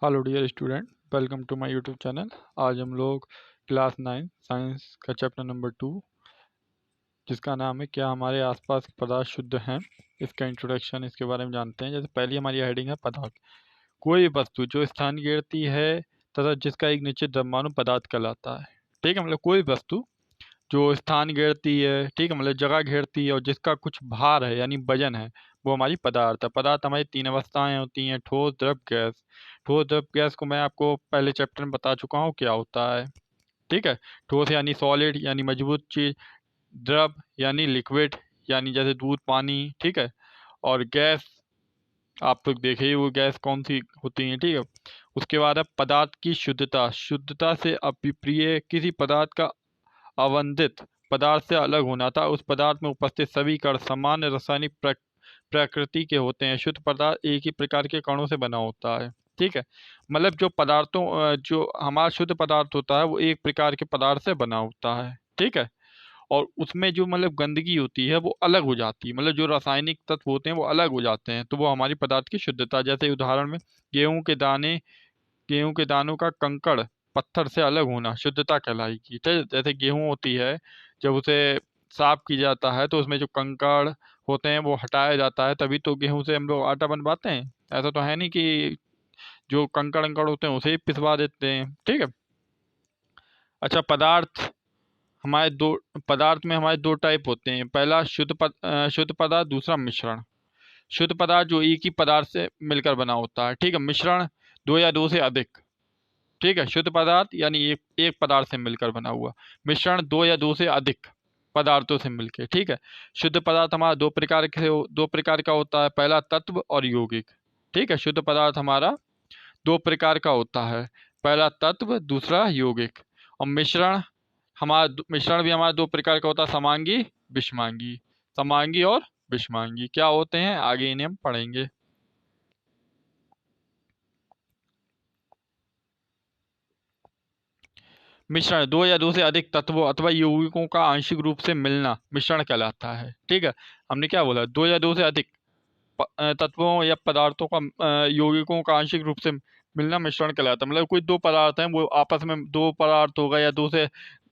Hello dear student, welcome to my YouTube channel. आज हम लोग क्लास 9 साइंस का चैप्टर नंबर 2 जिसका नाम है क्या हमारे आसपास के पदार्थ शुद्ध हैं, इसका इंट्रोडक्शन, इसके बारे में जानते हैं। जैसे पहली हमारी हेडिंग है पदार्थ। कोई वस्तु जो स्थान घेरती है तथा जिसका एक निश्चित द्रव्यमान पदार्थ कहलाता है। ठीक है, मतलब कोई वस्तु जो स्थान घेरती है, ठीक है, मतलब जगह घेरती है और जिसका कुछ भार है यानी वजन है, वो हमारी पदार्थ है। पदार्थ हमारी तीन अवस्थाएं होती हैं: ठोस, द्रव, गैस। ठोस, द्रव, गैस को मैं आपको पहले चैप्टर में बता चुका हूँ क्या होता है। ठीक है, ठोस यानी सॉलिड यानी मजबूत चीज, द्रव यानी लिक्विड यानी जैसे दूध, पानी। ठीक है, और गैस आप लोग देखे ही वो गैस कौन सी होती है। ठीक है, उसके बाद है पदार्थ की शुद्धता। शुद्धता से अभिप्रिय किसी पदार्थ का अवंदित पदार्थ से अलग होना था। उस पदार्थ में उपस्थित सभी कण सामान्य रासायनिक प्रकृति के होते हैं। शुद्ध पदार्थ एक ही प्रकार के कणों से बना होता है। ठीक है, मतलब जो हमारा शुद्ध पदार्थ होता है वो एक प्रकार के पदार्थ से बना होता है। ठीक है, और उसमें जो मतलब गंदगी होती है वो अलग हो जाती है, मतलब जो रासायनिक तत्व होते हैं वो अलग हो जाते हैं, तो वो हमारी पदार्थ की शुद्धता। जैसे उदाहरण में गेहूं के दानों का कंकड़ पत्थर से अलग होना शुद्धता कहलाएगी। ठीक है, जैसे गेहूं होती है, जब उसे साफ किया जाता है तो उसमें जो कंकड़ होते हैं वो हटाया जाता है, तभी तो गेहूं से हम लोग आटा बनवाते हैं। ऐसा तो है नहीं कि जो कंकड़ अंकड़ होते हैं उसे ही पिसवा देते हैं। ठीक है, अच्छा, पदार्थ में हमारे दो टाइप होते हैं। पहला शुद्ध पदार्थ, दूसरा मिश्रण। शुद्ध पदार्थ जो एक ही पदार्थ से मिलकर बना होता है। ठीक है, मिश्रण दो या दो से अधिक। ठीक है, शुद्ध पदार्थ यानी एक एक पदार्थ से मिलकर बना हुआ। मिश्रण दो या दो से अधिक पदार्थों से मिलकर। ठीक है, शुद्ध पदार्थ हमारा दो प्रकार का होता है, पहला तत्व और यौगिक। ठीक है, शुद्ध पदार्थ हमारा दो प्रकार का होता है, पहला तत्व, दूसरा यौगिक। और मिश्रण भी हमारा दो प्रकार का होता है, समांगी, विषमांगी। समांगी और विषमांगी क्या होते हैं, आगे इन्हें हम पढ़ेंगे। मिश्रण दो या दो से अधिक तत्वों अथवा यौगिकों का आंशिक रूप से मिलना मिश्रण कहलाता है। ठीक है, हमने क्या बोला, दो या दो से अधिक तत्वों या पदार्थों का यौगिकों का आंशिक रूप से मिलना मिश्रण कहलाता है। मतलब कोई दो पदार्थ हैं, वो आपस में, दो पदार्थ होगा या दो से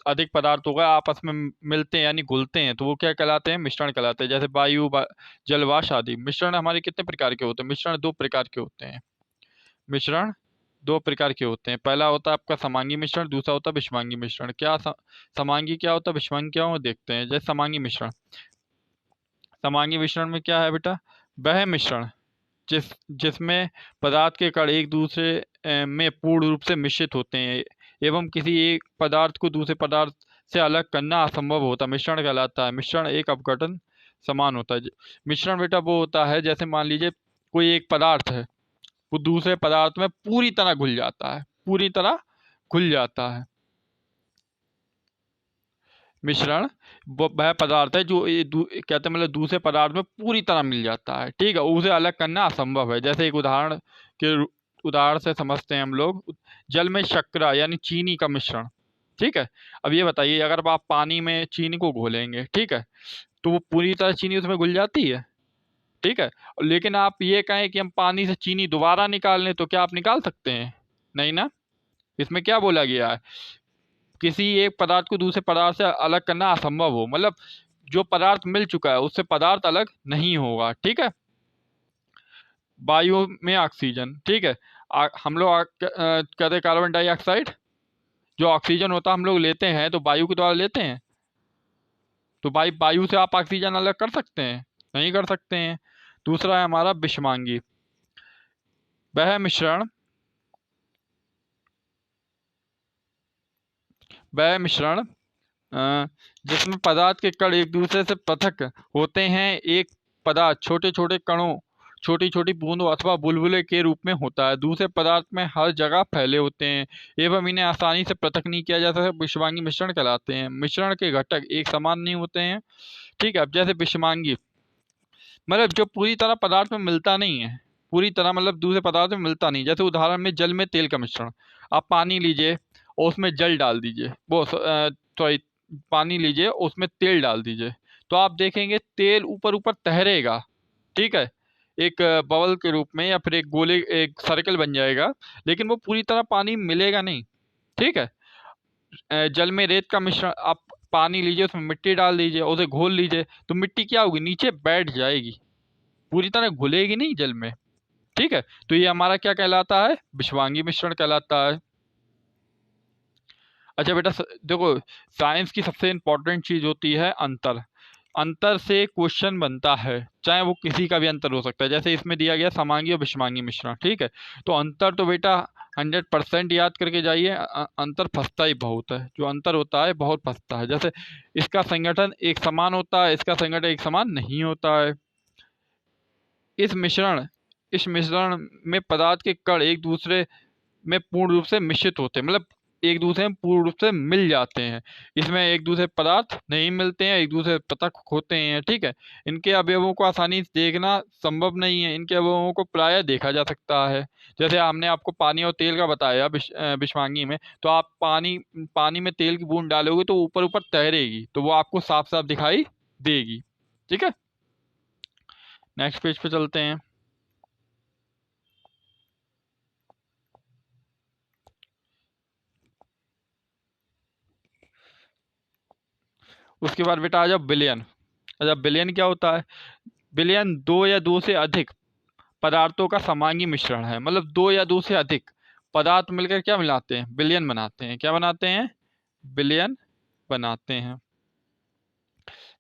अधिक पदार्थ होगा, आपस में मिलते हैं यानी घुलते हैं, तो वो क्या कहलाते हैं, मिश्रण कहलाते हैं। जैसे जल, वाष्प आदि। मिश्रण हमारे कितने प्रकार के होते हैं, मिश्रण दो प्रकार के होते हैं। मिश्रण दो प्रकार के होते हैं, पहला होता है आपका समांगी मिश्रण, दूसरा होता है विषमांगी मिश्रण। समांगी क्या होता है, विषमांगी क्या होता, देखते हैं। जैसे समांगी मिश्रण में क्या है बेटा, वह मिश्रण जिसमें पदार्थ के कण एक दूसरे में पूर्ण रूप से मिश्रित होते हैं एवं किसी एक पदार्थ को दूसरे पदार्थ से अलग करना असंभव होता, मिश्रण कहलाता है। मिश्रण एक अपघटन समान होता है। मिश्रण बेटा वो होता है, जैसे मान लीजिए कोई एक पदार्थ है, वो दूसरे पदार्थ में पूरी तरह घुल जाता है, पूरी तरह घुल जाता है। मिश्रण वो वह पदार्थ है जो कहते हैं, मतलब दूसरे पदार्थ में पूरी तरह मिल जाता है। ठीक है, उसे अलग करना असंभव है। जैसे एक उदाहरण से समझते हैं हम लोग, जल में शर्करा यानी चीनी का मिश्रण। ठीक है, अब ये बताइए, अगर आप पानी में चीनी को घोलेंगे, ठीक है, तो वो पूरी तरह चीनी उसमें घुल जाती है। ठीक है, लेकिन आप ये कहें कि हम पानी से चीनी दोबारा निकाल लें, तो क्या आप निकाल सकते हैं, नहीं ना। इसमें क्या बोला गया है, किसी एक पदार्थ को दूसरे पदार्थ से अलग करना असंभव हो, मतलब जो पदार्थ मिल चुका है उससे पदार्थ अलग नहीं होगा। ठीक है, वायु में ऑक्सीजन, ठीक है, हम लोग कहते हैं कार्बन डाइऑक्साइड, जो ऑक्सीजन होता है हम लोग लेते हैं तो वायु के द्वारा लेते हैं, तो वायु से आप ऑक्सीजन अलग कर सकते हैं, नहीं कर सकते हैं। दूसरा है हमारा विषमांगी। वह मिश्रण वह मिश्रण जिसमें पदार्थ के कण एक दूसरे से पृथक होते हैं। एक पदार्थ छोटे छोटे कणों, छोटी छोटी बूंदों अथवा बुलबुले के रूप में होता है, दूसरे पदार्थ में हर जगह फैले होते हैं एवं इन्हें आसानी से पृथक नहीं किया जा सकता, विषमांगी मिश्रण कहलाते हैं। मिश्रण के घटक एक समान नहीं होते हैं। ठीक है, अब जैसे विषमांगी मतलब जो पूरी तरह पदार्थ में मिलता नहीं है, पूरी तरह मतलब दूसरे पदार्थ में मिलता नहीं। जैसे उदाहरण में जल में तेल का मिश्रण, आप पानी लीजिए और उसमें जल डाल दीजिए, वो सॉरी पानी लीजिए उसमें तेल डाल दीजिए, तो आप देखेंगे तेल ऊपर ऊपर तैरेगा। ठीक है, एक बबल के रूप में या फिर एक गोले, एक सर्कल बन जाएगा, लेकिन वो पूरी तरह पानी मिलेगा नहीं। ठीक है, जल में रेत का मिश्रण, आप पानी लीजिए, उसमें मिट्टी डाल दीजिए, उसे घोल लीजिए, तो मिट्टी क्या होगी, नीचे बैठ जाएगी, पूरी तरह घुलेगी नहीं जल में। ठीक है, तो ये हमारा क्या कहलाता है, विषवांगी मिश्रण कहलाता है। अच्छा बेटा, देखो, साइंस की सबसे इंपॉर्टेंट चीज होती है अंतर। अंतर से क्वेश्चन बनता है, चाहे वो किसी का भी अंतर हो सकता है। जैसे इसमें दिया गया समांगी और विषमांगी मिश्रण। ठीक है, तो अंतर तो बेटा 100% याद करके जाइए। अंतर फंसता ही बहुत है, जो अंतर होता है बहुत फंसता है। जैसे इसका संगठन एक समान होता है, इसका संगठन एक समान नहीं होता है। इस मिश्रण में पदार्थ के कण एक दूसरे में पूर्ण रूप से मिश्रित होते हैं, मतलब एक दूसरे में पूर्ण रूप से मिल जाते हैं। इसमें एक दूसरे पदार्थ नहीं मिलते हैं, एक दूसरे पृथक होते हैं। ठीक है, इनके अवयवों को आसानी से देखना संभव नहीं है, इनके अवयवों को प्रायः देखा जा सकता है। जैसे हमने आपको पानी और तेल का बताया विषवांगी में, तो आप पानी में तेल की बूंद डालोगे तो ऊपर ऊपर तैरेगी, तो वो आपको साफ साफ दिखाई देगी। ठीक है, नेक्स्ट पेज पे चलते हैं। उसके बाद बेटा आ जाओ बिलियन। अच्छा, बिलियन क्या होता है, बिलियन दो या दो से अधिक पदार्थों का समांगी मिश्रण है। मतलब दो या दो से अधिक पदार्थ मिलकर क्या मिलाते हैं, बिलियन बनाते हैं। क्या बनाते हैं, बिलियन बनाते हैं।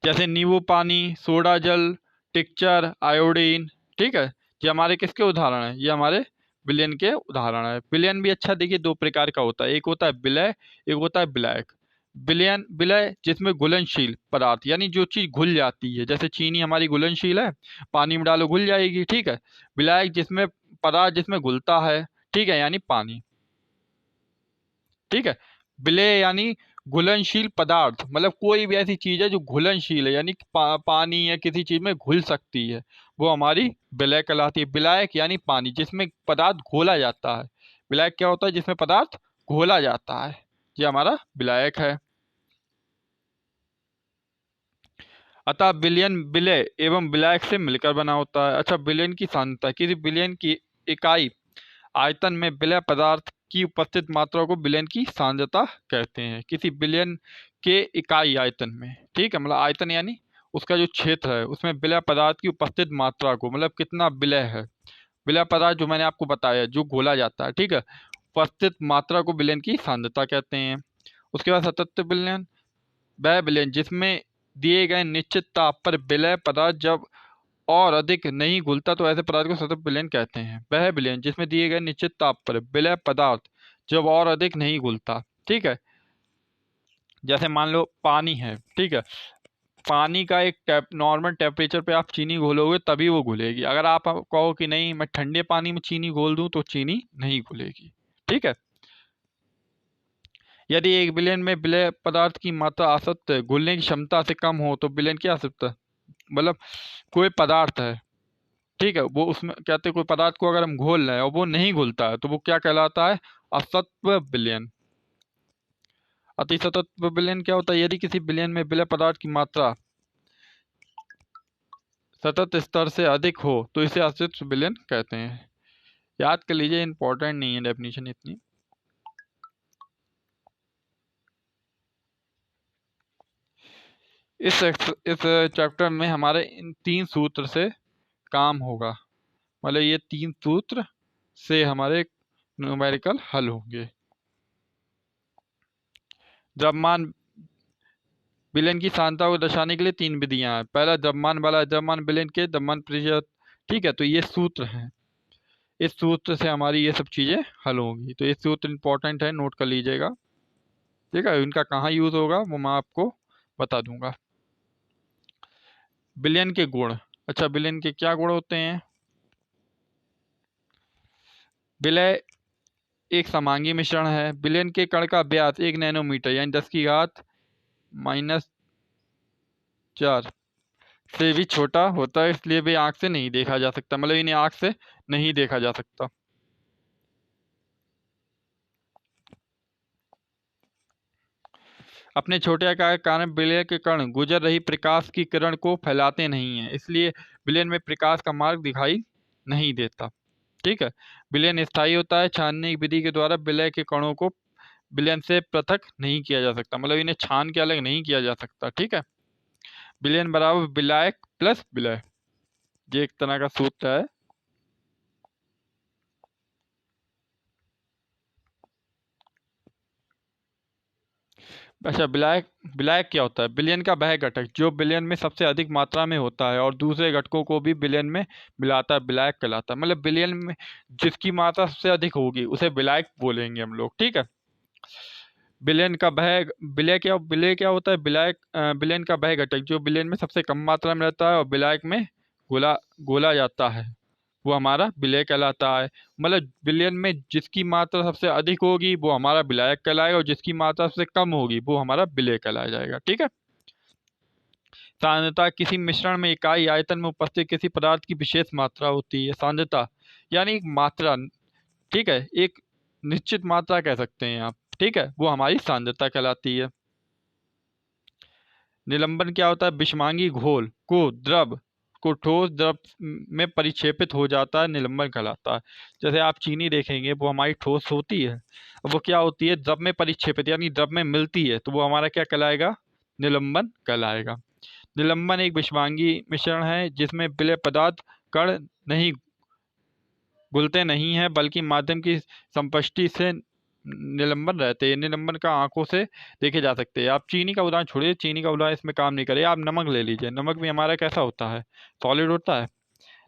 जैसे नींबू पानी, सोडा जल, टिक्चर, आयोडीन। ठीक है, ये हमारे किसके उदाहरण है, ये हमारे बिलियन के उदाहरण है। बिलियन भी अच्छा देखिए दो प्रकार का होता है, एक होता है विलय, एक होता है विलायक। विलय जिसमें घुलनशील पदार्थ, यानी जो चीज घुल जाती है, जैसे चीनी हमारी घुलनशील है, पानी में डालो घुल जाएगी। ठीक है, विलायक जिसमें पदार्थ जिसमें घुलता है, ठीक है, यानी पानी। ठीक है, विलेय यानी घुलनशील पदार्थ, मतलब कोई भी ऐसी चीज है जो घुलनशील है, यानी पानी या किसी चीज में घुल सकती है, वो हमारी विलय कहलाती है। विलायक यानी पानी जिसमें पदार्थ घोला जाता है। विलायक क्या होता है, जिसमें पदार्थ घोला जाता है, ये हमारा विलायक है। अतः विलयन विलय एवं विलायक से मिलकर बना होता है। अच्छा, विलयन की सांद्रता, किसी विलयन की इकाई आयतन में विलय पदार्थ की उपस्थित मात्रा को विलयन की सांद्रता कहते हैं। किसी विलयन के इकाई आयतन में, ठीक है, मतलब आयतन यानी उसका जो क्षेत्र है, उसमें विलय पदार्थ की उपस्थित मात्रा को, मतलब कितना विलय है, विलय पदार्थ जो मैंने आपको बताया जो घोला जाता है, ठीक है, उपस्थित मात्रा को विलयन की सांद्रता कहते हैं। उसके बाद सतत विलयन, वह विलयन जिसमें दिए गए निश्चित ताप पर विलय पदार्थ जब और अधिक नहीं घुलता, तो ऐसे पदार्थ को सतत विलयन कहते हैं। वह विलयन जिसमें दिए गए निश्चित ताप पर विलय पदार्थ जब और अधिक नहीं घुलता। ठीक है, जैसे मान लो पानी है, ठीक है, पानी का एक नॉर्मल टेम्परेचर पे आप चीनी घोलोगे तभी वो घुलेगी। अगर आप कहो कि नहीं मैं ठंडे पानी में चीनी घोल दूं, तो चीनी नहीं घुलेगी। ठीक है, यदि एक विलयन में विलय पदार्थ की मात्रा असत्य घुलने की क्षमता से कम हो, तो विलयन क्या असत्य, मतलब कोई पदार्थ है, ठीक है, वो उसमें कहते हैं कोई पदार्थ को अगर हम घोल रहे हैं और वो नहीं घुलता है, तो वो क्या कहलाता है, असत्व विलयन। अतिसत्व विलयन क्या होता है, यदि किसी विलयन में विलय पदार्थ की मात्रा सतत स्तर से अधिक हो, तो इसे असत्व विलयन कहते हैं। याद कर लीजिए, इंपॉर्टेंट नहीं है डेफिनेशन इतनी। इस चैप्टर में हमारे इन 3 सूत्र से काम होगा, मतलब ये 3 सूत्र से हमारे न्यूमेरिकल हल होंगे। द्रव्यमान विलयन की सांद्रता को दर्शाने के लिए 3 विधियां हैं। पहला द्रव्यमान वाला, द्रव्यमान विलयन के द्रव्यमान प्रतिशत। ठीक है, तो ये सूत्र हैं, इस सूत्र से हमारी ये सब चीजें हल होंगी। तो ये सूत्र इंपॉर्टेंट है, नोट कर लीजिएगा। ठीक है, इनका कहाँ यूज होगा वो मैं आपको बता दूंगा। विलयन के गुण। अच्छा, विलयन के क्या गुण होते हैं, विलय एक समांगी मिश्रण है। विलयन के कण का व्यास 1 नैनोमीटर यानी 10⁻⁴ से भी छोटा होता है, इसलिए भी आंख से नहीं देखा जा सकता, मतलब इन्हें आंख से नहीं देखा जा सकता। अपने छोटे आकार के कारण विलय के कण गुजर रही प्रकाश की किरण को फैलाते नहीं हैं, इसलिए विलयन में प्रकाश का मार्ग दिखाई नहीं देता। ठीक है। विलयन स्थायी होता है। छानने की विधि के द्वारा विलय के कणों को विलयन से पृथक नहीं किया जा सकता, मतलब इन्हें छान के अलग नहीं किया जा सकता। ठीक है। विलयन बराबर विलायक प्लस विलय, ये एक तरह का सूत्र है। अच्छा, विलायक विलायक क्या होता है? विलयन का वह घटक जो विलयन में सबसे अधिक मात्रा में होता है और दूसरे घटकों को भी विलयन में मिलाता है, विलायक कहलाता है। मतलब विलयन में जिसकी मात्रा सबसे अधिक होगी उसे विलायक बोलेंगे हम लोग। ठीक है। विलयन का वह विलय क्या होता है? विलयन का वह घटक जो विलयन में सबसे कम मात्रा में रहता है और विलायक में घोला घोला जाता है, वो हमारा विलय कहलाता है। मतलब विलयन में जिसकी मात्रा सबसे अधिक होगी वो हमारा विलायक कहलाएगा और जिसकी मात्रा सबसे कम होगी वो हमारा विलय कहलाया जाएगा। ठीक है। सांद्रता किसी मिश्रण में इकाई आयतन में उपस्थित किसी पदार्थ की विशेष मात्रा होती है। सांद्रता यानी एक मात्रा। ठीक है। एक निश्चित मात्रा कह सकते हैं आप। ठीक है, वो हमारी सांद्रता कहलाती है। निलंबन क्या होता है? विषमांगी घोल को ठोस द्रव में परिक्षेपित हो जाता है, निलंबन कहलाता है। जैसे आप चीनी देखेंगे वो हमारी ठोस होती है, अब वो क्या होती है? द्रव में परिक्षेपित यानी द्रव में मिलती है, तो वो हमारा क्या कहलाएगा? निलंबन कहलाएगा। निलंबन एक विषमांगी मिश्रण है जिसमें विलय पदार्थ कण नहीं घुलते नहीं है बल्कि माध्यम की संपृष्टि से निलंबन रहते हैं। निलंबन का आंखों से देखे जा सकते हैं। आप चीनी का उदाहरण छोड़िए, चीनी का उदाहरण इसमें काम नहीं करे। आप नमक ले लीजिए, नमक भी हमारा कैसा होता है? सॉलिड होता है।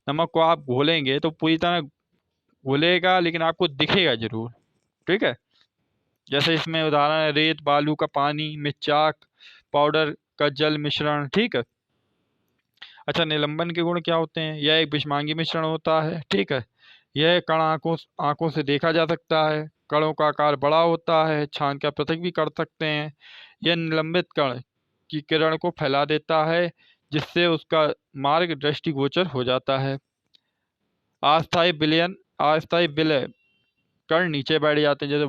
नमक को आप घोलेंगे तो पूरी तरह घुलेगा लेकिन आपको दिखेगा जरूर। ठीक है। जैसे इसमें उदाहरण है रेत, बालू का पानी, मिर्चाक पाउडर का जल मिश्रण। ठीक है। अच्छा, निलंबन के गुण क्या होते हैं? यह एक विषमांगी मिश्रण होता है। ठीक है। यह कण आंखों से देखा जा सकता है। कणों का आकार बड़ा होता है, छान कर पृथक भी कर सकते हैं। यह निलंबित कण की किरण को फैला देता है जिससे उसका मार्ग दृष्टिगोचर हो जाता है। अस्थायी विलय कण नीचे बैठ जाते हैं। जैसे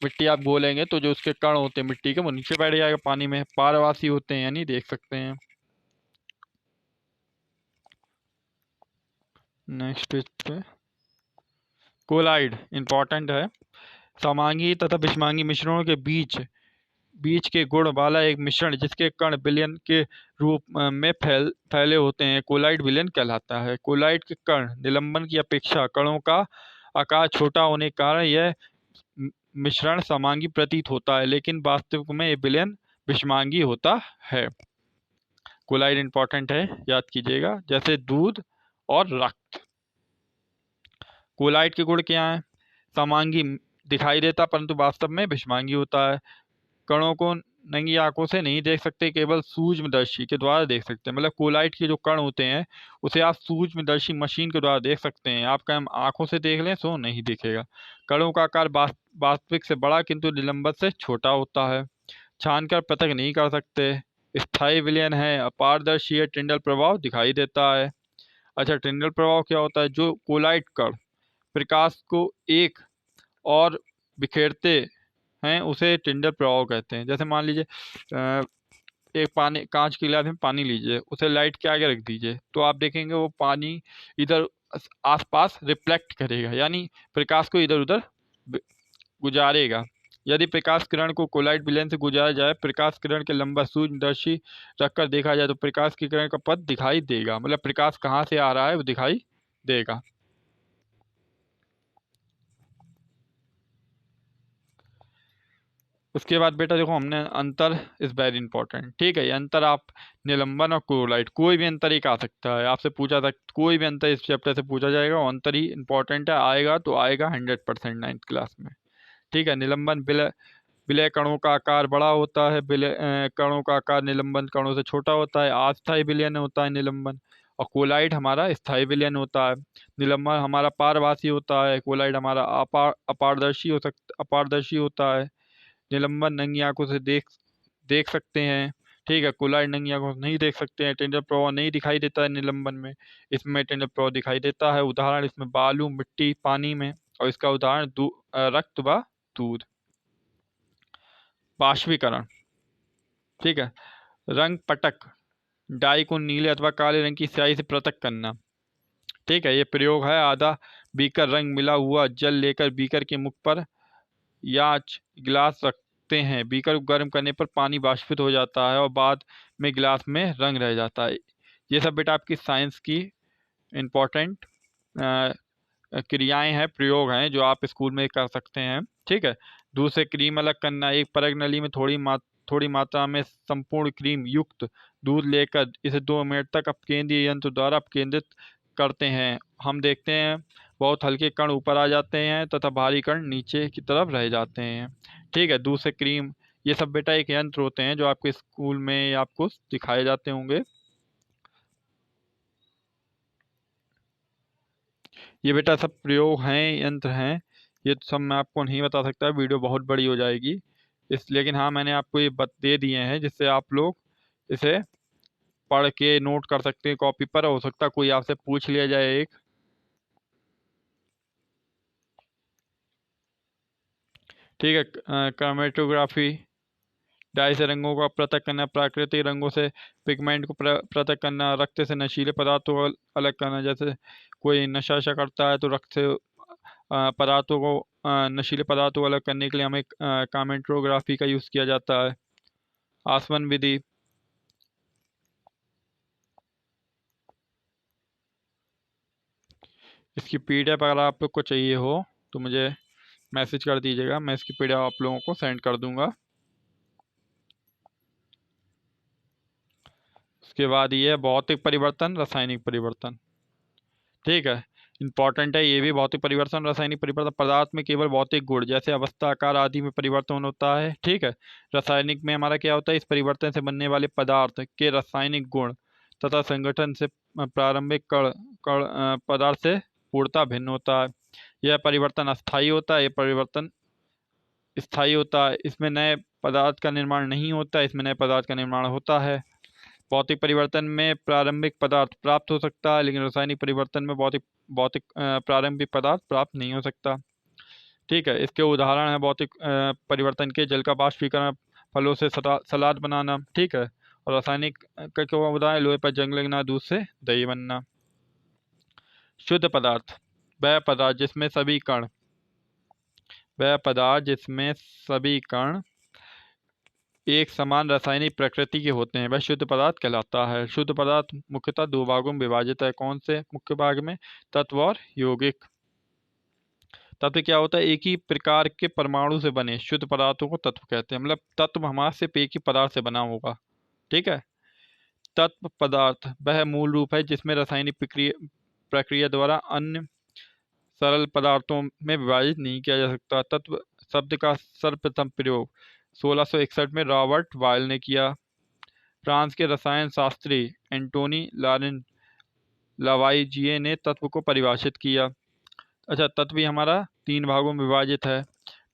मिट्टी आप बोलेंगे तो जो उसके कण होते हैं मिट्टी के वो नीचे बैठ जाएगा पानी में। पारवासी होते हैं यानी देख सकते हैं। नेक्स्ट पेज पे कोलाइड इंपॉर्टेंट है। समांगी तथा विषमांगी मिश्रणों के बीच बीच के गुण वाला एक मिश्रण जिसके कण विलयन के रूप में फैले होते हैं कोलाइड विलयन कहलाता है। कोलाइड के कण निलंबन की अपेक्षा कणों का आकार छोटा होने के कारण यह मिश्रण समांगी प्रतीत होता है, लेकिन वास्तविक में यह विलयन विषमांगी होता है। कोलाइड इंपॉर्टेंट है, याद कीजिएगा। जैसे दूध और रक्त। कोलाइड के गुण क्या हैं? समांगी दिखाई देता परंतु वास्तव में विषमांगी होता है। कणों को नंगी आंखों से नहीं देख सकते, केवल सूक्ष्मदर्शी के द्वारा देख सकते हैं। मतलब कोलाइट के जो कण होते हैं उसे आप सूक्ष्मदर्शी मशीन के द्वारा देख सकते हैं। आप कहीं आंखों से देख लें सो नहीं दिखेगा। कणों का आकार वास्तविक से बड़ा किंतु निलंबन से छोटा होता है। छानकर पृथक नहीं कर सकते। स्थायी विलयन है। अपारदर्शी है। टिंडल प्रभाव दिखाई देता है। अच्छा, टिंडल प्रभाव क्या होता है? जो कोलाइट कण प्रकाश को एक और बिखेरते हैं उसे टिंडल प्रभाव कहते हैं। जैसे मान लीजिए एक पानी कांच के गिलास में पानी लीजिए, उसे लाइट के आगे रख दीजिए तो आप देखेंगे वो पानी इधर आसपास रिफ्लेक्ट करेगा यानी प्रकाश को इधर उधर गुजारेगा। यदि प्रकाश किरण को कोलाइट विलयन से गुजारा जाए, प्रकाश किरण के लंबा सूक्ष्मदर्शी रखकर देखा जाए तो प्रकाश की किरण का पथ दिखाई देगा। मतलब प्रकाश कहाँ से आ रहा है वो दिखाई देगा। उसके बाद बेटा देखो, हमने अंतर इज वेरी इंपॉर्टेंट। ठीक है। ये अंतर आप निलंबन और क्लोराइड कोई भी अंतर एक आ सकता है, आपसे पूछा था कोई भी अंतर इस चैप्टर से पूछा जाएगा और अंतर ही इंपॉर्टेंट है। आएगा तो आएगा 100% 9th क्लास में। ठीक है। निलंबन विलय विलय कणों का आकार बड़ा होता है। विलय कणों का आकार निलंबन कणों से छोटा होता है। अस्थायी विलयन होता है निलंबन, और कोलाइड हमारा स्थायी विलयन होता है। निलंबन हमारा पारभासी होता है। कोलाइड हमारा अपारदर्शी होता है। निलंबन नंगी आंखों से देख सकते हैं। ठीक है। कोलाइड नंगी आंखों से नहीं देख सकते हैं। टेंडर प्रभाव नहीं दिखाई देता है निलंबन में। इसमें टेंडर प्रभाव दिखाई देता है। उदाहरण इसमें बालू, मिट्टी, पानी में। और इसका उदाहरण रक्त व दूध। बाष्पीकरण ठीक है। रंग पटक, डाई को नीले अथवा काले रंग की स्याही से पृथक करना। ठीक है, ये प्रयोग है। आधा बीकर रंग मिला हुआ जल लेकर बीकर के मुख पर या गिलास रखते हैं। बीकर को गर्म करने पर पानी वाष्पित हो जाता है और बाद में गिलास में रंग रह जाता है। ये सब बेटा आपकी साइंस की इम्पोर्टेंट क्रियाएं हैं, प्रयोग हैं जो आप स्कूल में कर सकते हैं। ठीक है। दूध से क्रीम अलग करना, एक परग नली में थोड़ी मात्रा में संपूर्ण क्रीम युक्त दूध लेकर इसे 2 मिनट तक अपकेंद्रीय यंत्र द्वारा अपकेंद्रित करते हैं। हम देखते हैं बहुत हल्के कण ऊपर आ जाते हैं तथा भारी कण नीचे की तरफ रह जाते हैं। ठीक है। दूध से क्रीम, ये सब बेटा एक यंत्र होते हैं जो आपके स्कूल में आपको दिखाए जाते होंगे। ये बेटा सब प्रयोग हैं, यंत्र हैं। ये तो सब मैं आपको नहीं बता सकता, वीडियो बहुत बड़ी हो जाएगी लेकिन हाँ, मैंने आपको ये दे दिए हैं जिससे आप लोग इसे पढ़ के नोट कर सकते हैं कॉपी पर। हो सकता है कोई आपसे पूछ लिया जाए एक। ठीक है। क्रोमेटोग्राफी, डाई से रंगों का पृथक करना, प्राकृतिक रंगों से पिगमेंट को पृथक करना, रक्त से नशीले पदार्थों को अलग करना। जैसे कोई नशा वशा करता है तो रक्त से पदार्थों को नशीले पदार्थों को अलग करने के लिए हमें क्रोमेटोग्राफी का यूज़ किया जाता है। आसवन विधि, इसकी पीडीएफ अगर आप लोग को चाहिए हो तो मुझे मैसेज कर दीजिएगा, मैं इसकी पीडीएफ आप लोगों को सेंड कर दूंगा। उसके बाद ये है भौतिक परिवर्तन, रासायनिक परिवर्तन। ठीक है, इंपॉर्टेंट है ये भी। भौतिक परिवर्तन, रासायनिक परिवर्तन, पदार्थ में केवल भौतिक गुण जैसे अवस्था, आकार आदि में परिवर्तन होता है। ठीक है। रासायनिक में हमारा क्या होता है, इस परिवर्तन से बनने वाले पदार्थ के रासायनिक गुण तथा संगठन से प्रारंभिक कण कण पदार्थ से पूर्णतः भिन्न होता है। यह परिवर्तन अस्थायी होता है, यह परिवर्तन स्थायी होता है। इसमें नए पदार्थ का निर्माण नहीं होता है, इसमें नए पदार्थ का निर्माण होता है। भौतिक परिवर्तन में प्रारंभिक पदार्थ प्राप्त हो सकता है लेकिन रासायनिक परिवर्तन में भौतिक भौतिक प्रारंभिक पदार्थ प्राप्त नहीं हो सकता। ठीक है। इसके उदाहरण है भौतिक परिवर्तन के जल का वाष्पीकरण, फलों से सलाद बनाना। ठीक है। और रासायनिक का क्या उदाहरण, लोहे पर जंग लगना, दूध से दही बनना। शुद्ध पदार्थ, वह पदार्थ जिसमें सभी कण वह पदार्थ जिसमें सभी कण एक समान रासायनिक प्रकृति के होते हैं वह शुद्ध पदार्थ कहलाता है। शुद्ध पदार्थ मुख्यतः 2 भागों में विभाजित है। कौन से मुख्य भाग में, तत्व और यौगिक। तत्व क्या होता है, एक ही प्रकार के परमाणु से बने शुद्ध पदार्थों को तत्व कहते हैं। मतलब तत्व हमारा सिर्फ एक ही पदार्थ से बना होगा। ठीक है। तत्व पदार्थ वह मूल रूप है जिसमें रासायनिक प्रक्रिया द्वारा अन्य सरल पदार्थों में विभाजित नहीं किया जा सकता। तत्व शब्द का सर्वप्रथम प्रयोग 1661 में रॉबर्ट बॉयल ने किया। फ्रांस के रसायन शास्त्री एंटोनी लॉरेंट लावाइजिए ने तत्व को परिभाषित किया। अच्छा, तत्व भी हमारा 3 भागों में विभाजित है।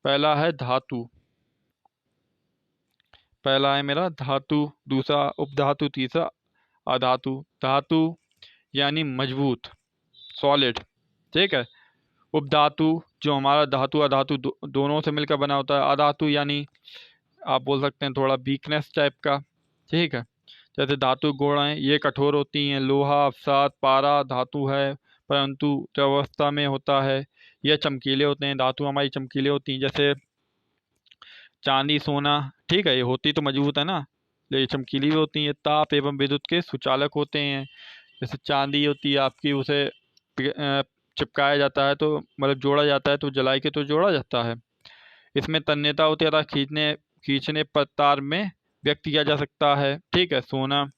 पहला है धातु, पहला है मेरा धातु, दूसरा उपधातु, तीसरा अधातु। धातु यानी मजबूत, सॉलिड। ठीक है। उपधातु जो हमारा धातु अधातु दोनों से मिलकर बना होता है। अधातु यानी आप बोल सकते हैं थोड़ा वीकनेस टाइप का। ठीक है। जैसे धातु गुण हैं, ये कठोर होती हैं। लोहा, अवसाद, पारा धातु है परंतु द्रवावस्था में होता है। यह चमकीले होते हैं, धातु हमारी चमकीले होती हैं। जैसे चांदी, सोना। ठीक है, ये होती तो मजबूत है ना, लेकिन ये चमकीली भी होती हैं। ताप एवं विद्युत के सुचालक होते हैं। जैसे चांदी होती है आपकी, उसे चिपकाया जाता है तो मतलब जोड़ा जाता है तो जलाई के तो जोड़ा जाता है। इसमें तन्यता होती है अर्थात खींचने पर तार में व्यक्त किया जा सकता है। ठीक है। सोना,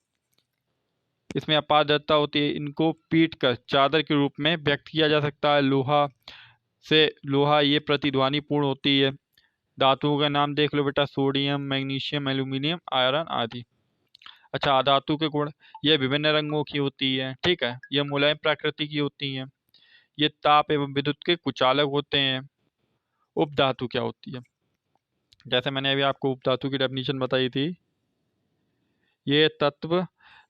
इसमें अपारदर्शिता होती है, इनको पीट कर चादर के रूप में व्यक्त किया जा सकता है। लोहा ये प्रतिध्वनि पूर्ण होती है। धातुओं का नाम देख लो बेटा, सोडियम, मैग्नीशियम, एल्यूमिनियम, आयरन आदि। अच्छा, अधातु के गुण, ये विभिन्न रंगों की होती है। ठीक है। ये मुलायम प्रकृति की होती हैं। ये ताप एवं विद्युत के कुचालक होते हैं। उपधातु क्या होती है, जैसे मैंने अभी आपको उपधातु की डेफिनेशन बताई थी, ये तत्व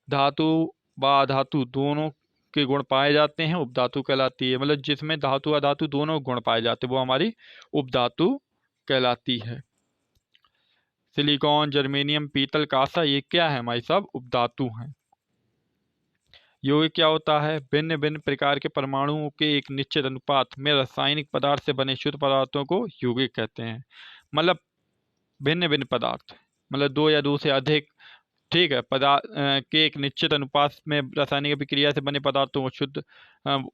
धातु व अधातु दोनों के गुण पाए जाते हैं, उपधातु कहलाती है। मतलब जिसमें धातु अधातु दोनों गुण पाए जाते हैं वो हमारी उपधातु कहलाती है। सिलिकॉन, जर्मेनियम, पीतल, कांसा, ये क्या है हमारे साहब? उपधातु हैं। यौगिक क्या होता है? भिन्न भिन्न प्रकार के परमाणुओं के एक निश्चित अनुपात में रासायनिक पदार्थ से बने शुद्ध पदार्थों को यौगिक कहते हैं। मतलब भिन्न भिन्न पदार्थ, मतलब दो या दो से अधिक, ठीक है, पदार्थ के एक निश्चित अनुपात में रासायनिक अभिक्रिया से बने पदार्थों को शुद्ध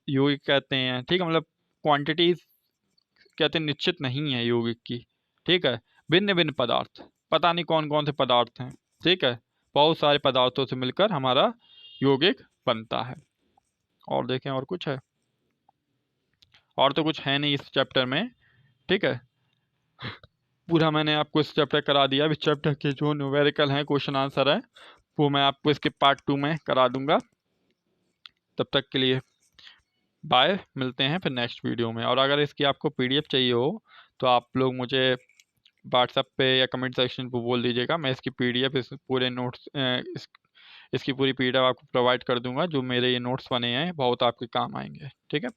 यौगिक कहते हैं। ठीक है, मतलब क्वांटिटीज कहते हैं निश्चित नहीं है यौगिक की। ठीक है, भिन्न भिन्न पदार्थ, पता नहीं कौन कौन से पदार्थ हैं। ठीक है, बहुत सारे पदार्थों से मिलकर हमारा यौगिक बनता है। और देखें और कुछ है? और तो कुछ है नहीं इस चैप्टर में। ठीक है, पूरा मैंने आपको इस चैप्टर करा दिया। इस चैप्टर के जो न्यूमेरिकल हैं, क्वेश्चन आंसर है, वो मैं आपको इसके पार्ट 2 में करा दूंगा। तब तक के लिए बाय, मिलते हैं फिर नेक्स्ट वीडियो में। और अगर इसकी आपको पीडीएफ चाहिए हो तो आप लोग मुझे व्हाट्सएप पे या कमेंट सेक्शन पे बोल दीजिएगा, मैं इसकी पीडीएफ, इस पूरे नोट्स, इसकी पूरी पीडीएफ आपको प्रोवाइड कर दूंगा। जो मेरे ये नोट्स बने हैं बहुत आपके काम आएंगे। ठीक है।